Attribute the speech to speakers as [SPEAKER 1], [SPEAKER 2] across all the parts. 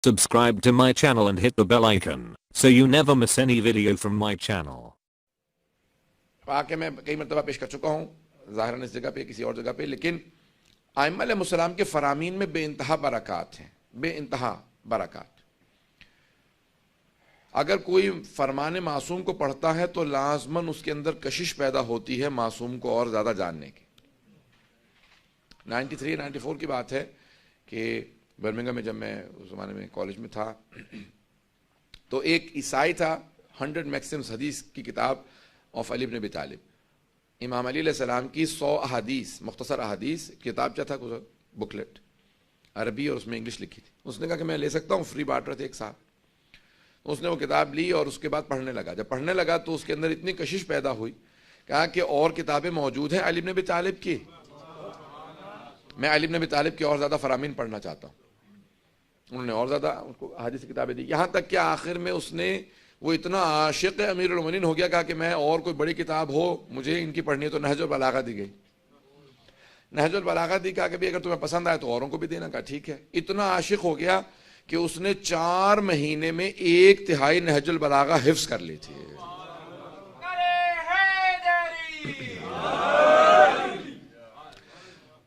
[SPEAKER 1] Subscribe to my channel and hit the bell icon so you never miss any video from my channel.
[SPEAKER 2] वाक़ई मैं कई मरतबा पेश कर चुका हूँ, ज़ाहिरन इस जगह पे किसी और जगह पे, लेकिन आइम्मा अलैहिमुस्सलाम के फ़रामीन में बेइंतहा बरक़ात हैं, बेइंतहा बरक़ात। अगर कोई फरमान मासूम को पढ़ता है तो लाज़मन उसके अंदर कशिश पैदा होती है मासूम को और ज़्यादा जानने की। 93-94 की बात है कि बर्मिंघम में जब मैं उस ज़माने में कॉलेज में था तो एक ईसाई था, 100 मैक्सिम्स हदीस की किताब ऑफ अली इब्न अबी तालिब, इमाम अली अलैहिस्सलाम की 100 अहादीस, मुख्तसर अहादीस किताब क्या था, बुकलेट अरबी और उसमें इंग्लिश लिखी थी। उसने कहा कि मैं ले सकता हूँ, फ्री बांट रहे थे एक साहब। उसने वो किताब ली और उसके बाद पढ़ने लगा। जब पढ़ने लगा तो उसके अंदर इतनी कशिश पैदा हुई, कहा कि और किताबें मौजूद हैं अली इब्न अबी तालिब की, मैं अली इब्न अबी तालिब की और ज़्यादा फरामीन पढ़ना चाहता हूँ। उन्होंने और ज़्यादा उसको हदीस की किताबें दी, यहाँ तक कि आखिर में उसने वो इतना आशिक़ अमीरुल मोमिनीन हो गया, कहा कि मैं और कोई बड़ी किताब हो मुझे इनकी पढ़नी है, तो नहजुल बलागा दी गई। नहजुल बलागा दी, कहा कि भी अगर तुम्हें पसंद आए तो औरों को भी देना, कहा ठीक है। इतना आशिक़ हो गया कि उसने 4 महीने में 1/3 नहजुल बलागा हिफ्ज़ कर ली थी।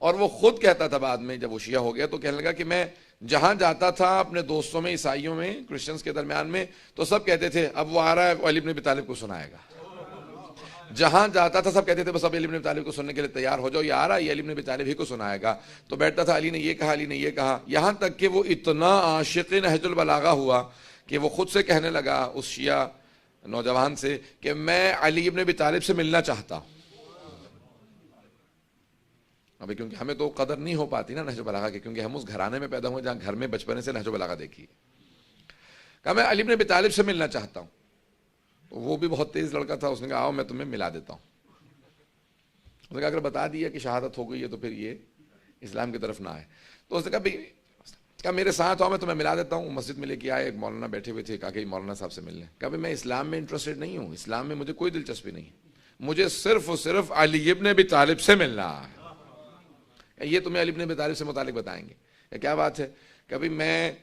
[SPEAKER 2] और वो खुद कहता था बाद में, जब वो शिया हो गया तो कहने लगा कि मैं जहां जाता था अपने दोस्तों में, ईसाइयों में, क्रिश्चियंस के दरमियान में, तो सब कहते थे अब वो आ रहा है, अली इब्न अबी तालिब को सुनाएगा। जहां जाता था सब कहते थे बस अब अली इब्न अबी तालिब को सुनने के लिए तैयार हो जाओ, ये आ रहा है, ये अली इब्न अबी तालिब ही को सुनाएगा। तो बैठता था, अली ने ये कहा, अली ने ये कहा, यहां तक कि वो इतना आशिक़ नहजुल बलागा हुआ कि वो खुद से कहने लगा उस शिया नौजवान से कि मैं अली इब्न अबी तालिब से मिलना चाहता हूं। अभी क्योंकि हमें तो कदर नहीं हो पाती ना नहजुल बलागा की, क्योंकि हम उस घराने में पैदा हुए जहां घर में बचपने से नहजुल बलागा देखी। कहा मैं अली इब्न अबी तालिब से मिलना चाहता हूं। तो वो भी बहुत तेज लड़का था, उसने कहा आओ मैं तुम्हें मिला देता हूं। उसने कहा अगर बता दिया कि शहादत हो गई है तो फिर ये इस्लाम की तरफ ना आए। तो उसने कहा मेरे साथ आओ मैं तुम्हें मिला देता हूँ। मस्जिद में लेके आए, एक मौलाना बैठे हुए थे, कहा कि मौलाना साहब से मिलने। कहा मैं इस्लाम में इंटरेस्टेड नहीं हूँ, इस्लाम में मुझे कोई दिलचस्पी नहीं है, मुझे सिर्फ और सिर्फ अली इब्न अबी तालिब से मिलना है। ये तुम्हें अली इब्न अबी तालिब से मुतालिक बताएंगे। क्या बात है? कभी मैं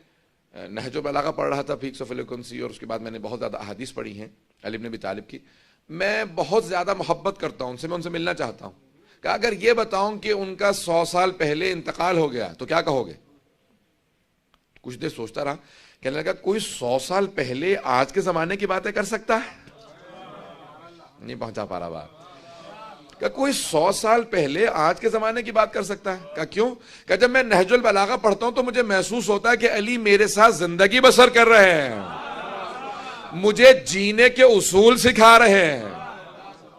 [SPEAKER 2] नहजुल बलागा पढ़ रहा था, फीक्स ऑफ एलोक्वेंसी, और उसके बाद मैंने बहुत ज़्यादा अहादीस पढ़ी हैं अली इब्न अबी तालिब की। मैं बहुत ज़्यादा मोहब्बत करता हूँ उनसे, मैं उनसे मिलना चाहता हूँ। कि अगर ये बताऊं कि उनका 100 साल पहले इंतकाल हो गया तो क्या कहोगे? कुछ देर सोचता रहा, कहने लगा कोई 100 साल पहले आज के ज़माने की बातें कर सकता है? नहीं पहुंचा पा रहा बात। क्या कोई 100 साल पहले आज के जमाने की बात कर सकता है? क्या क्यों? क्या जब मैं नहजुल बलागा पढ़ता हूं तो मुझे महसूस होता है कि अली मेरे साथ जिंदगी बसर कर रहे हैं, मुझे जीने के उसूल सिखा रहे हैं,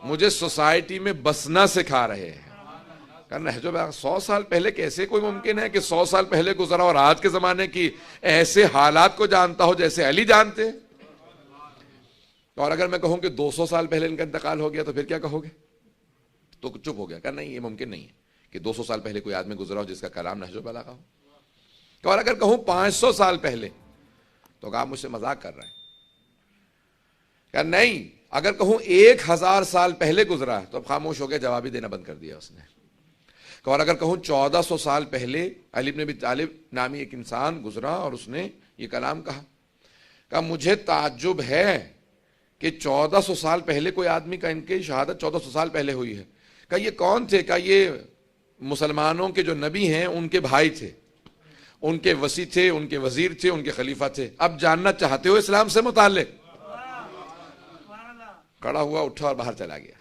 [SPEAKER 2] मुझे सोसाइटी में बसना सिखा रहे हैं। क्या नहजुल बलागा 100 साल पहले कैसे कोई मुमकिन है कि 100 साल पहले गुजरा और आज के जमाने की ऐसे हालात को जानता हो जैसे अली जानते हैं? और अगर मैं कहूं कि 200 साल पहले इनका इंतकाल हो गया तो फिर क्या कहोगे? तो चुप हो गया, कहा नहीं ये मुमकिन नहीं है कि 200 साल पहले कोई आदमी गुजरा हो जिसका कलाम नहजुल बलागा हो। और अगर कहूं 500 साल पहले तो कहा मुझसे मजाक कर रहे हैं। कहा नहीं, अगर कहूं 1000 साल पहले गुजरा तो अब खामोश हो गया, जवाब ही देना बंद कर दिया उसने। और अगर कहूं 1400 साल पहले अली इब्न अबी तालिब नामी एक इंसान गुजरा और उसने ये कलाम कहा मुझे ताज्जुब है कि 1400 साल पहले कोई आदमी का इनकी शहादत 1400 साल पहले हुई है। कहा ये कौन थे? कहा ये मुसलमानों के जो नबी हैं उनके भाई थे, उनके वसी थे, उनके वजीर थे, उनके खलीफा थे। अब जानना चाहते हो इस्लाम से मुताल्लिक? खड़ा हुआ, उठा और बाहर चला गया।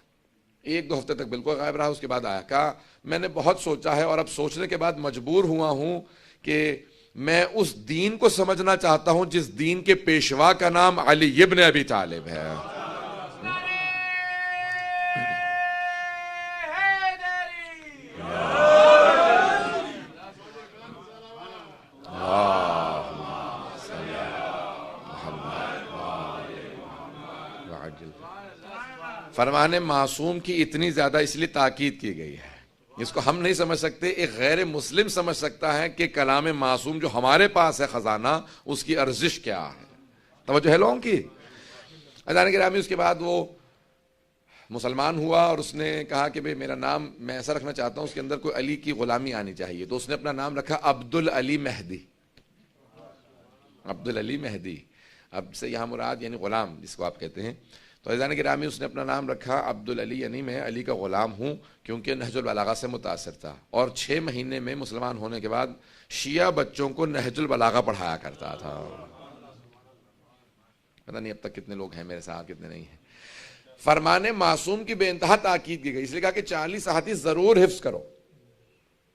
[SPEAKER 2] 1-2 हफ्ते तक बिल्कुल गायब रहा, उसके बाद आया। कहा मैंने बहुत सोचा है और अब सोचने के बाद मजबूर हुआ हूं कि मैं उस दीन को समझना चाहता हूं जिस दीन के पेशवा का नाम अली इब्न अबी तालिब है। फरमाने मासूम की इतनी ज्यादा इसलिए ताकीद की गई है, इसको हम नहीं समझ सकते, एक गैर मुस्लिम समझ सकता है कि कलाम मासूम जो हमारे पास है खजाना, उसकी अर्जिश क्या है। तवज्जो है लोगों की? अजान गिरामी, उसके बाद वो मुसलमान हुआ और उसने कहा कि भाई मेरा नाम मैं ऐसा रखना चाहता हूं उसके अंदर कोई अली की गुलामी आनी चाहिए, तो उसने अपना नाम रखा अब्दुल अली मेहदी। عبدالعلی مہدی. اب سے یہاں مراد یعنی غلام جس کو آپ کہتے ہیں. تو عزیزان گرامی اس نے اپنا نام رکھا عبدالعلی، یعنی میں علی کا غلام ہوں، کیونکہ نہج البلاغہ سے متاثر تھا. اور 6 مہینے میں مسلمان ہونے کے بعد شیعہ بچوں کو نہج البلاغہ پڑھایا کرتا تھا. پتہ نہیں اب تک کتنے لوگ ہیں میرے ساتھ، کتنے نہیں ہیں. فرمان معصوم کی بے انتہا تاکید کی گئی، اس لیے کہا کہ 40 احادیث ضرور حفظ کرو.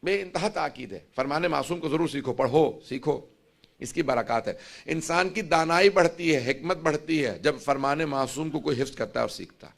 [SPEAKER 2] بے انتہا تاکید ہے، فرمان معصوم کو ضرور سیکھو، پڑھو، سیکھو، اس کی برکات ہے. انسان کی دانائی بڑھتی ہے، حکمت بڑھتی ہے جب فرمان معصوم کو کوئی حفظ کرتا ہے اور سیکھتا ہے.